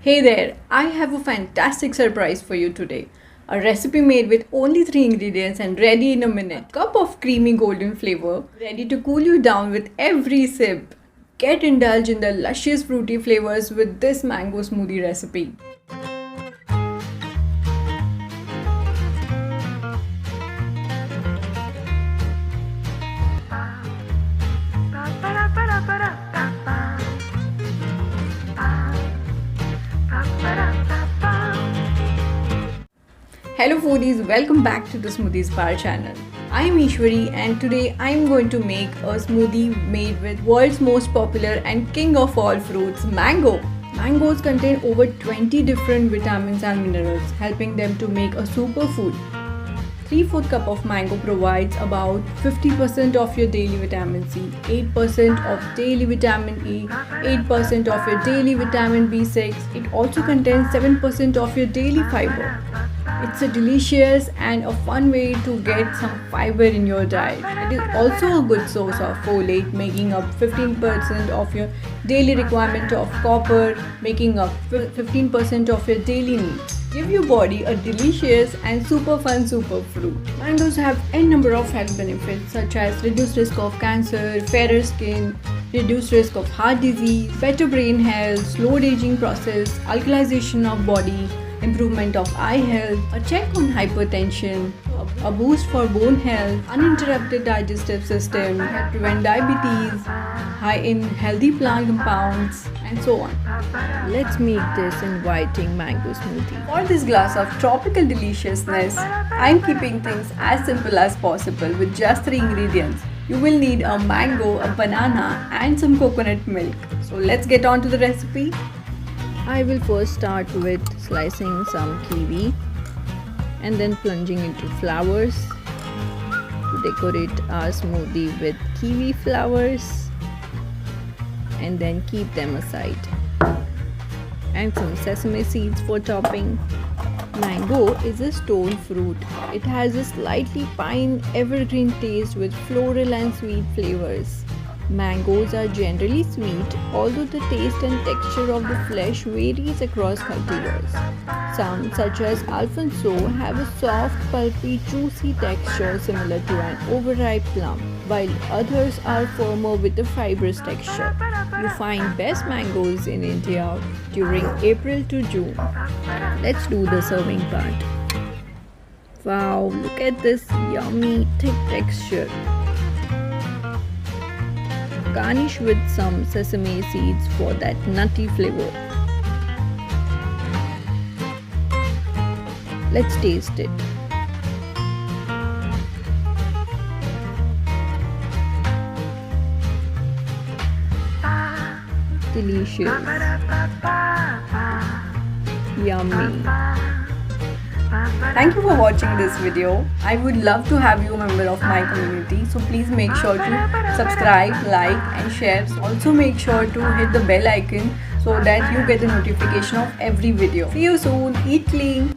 Hey there, I have a fantastic surprise for you today. A recipe made with only 3 ingredients and ready in a minute. A cup of creamy golden flavor, ready to cool you down with every sip. Get indulged in the luscious fruity flavors with this mango smoothie recipe. Hello foodies, welcome back to the Smoothies Bar channel. I am Ishwari and today I am going to make a smoothie made with world's most popular and king of all fruits, mango. Mangoes contain over 20 different vitamins and minerals, helping them to make a superfood. 3/4 cup of mango provides about 50% of your daily vitamin C, 8% of daily vitamin E, 8% of your daily vitamin B6. It also contains 7% of your daily fiber. It's a delicious and a fun way to get some fiber in your diet. It is also a good source of folate, making up 15% of your daily requirement of copper, making up 15% of your daily needs. Give your body a delicious and super fun super fruit. Mangoes have n number of health benefits such as reduced risk of cancer, fairer skin, reduced risk of heart disease, better brain health, slowed aging process, alkalization of body, improvement of eye health, a check on hypertension, a boost for bone health, uninterrupted digestive system, help prevent diabetes, high in healthy plant compounds, and so on. Let's make this inviting mango smoothie. For this glass of tropical deliciousness, I'm keeping things as simple as possible with just 3 ingredients. You will need a mango, a banana, and some coconut milk. So let's get on to the recipe. I will first start with slicing some kiwi and then plunging into flowers to decorate our smoothie with kiwi flowers, and then keep them aside. And some sesame seeds for topping. Mango is a stone fruit. It has a slightly pine evergreen taste with floral and sweet flavors. Mangoes are generally sweet, although the taste and texture of the flesh varies across cultivars. Some, such as Alfonso, have a soft, pulpy, juicy texture similar to an overripe plum, while others are firmer with a fibrous texture. You find best mangoes in India during April to June. Let's do the serving part. Wow, look at this yummy, thick texture. Garnish with some sesame seeds for that nutty flavor. Let's taste it. Delicious. Yummy. Thank you for watching this video. I would love to have you a member of my community, so please make sure to subscribe, like and share. Also make sure to hit the bell icon so that you get the notification of every video. See you soon. Eat clean.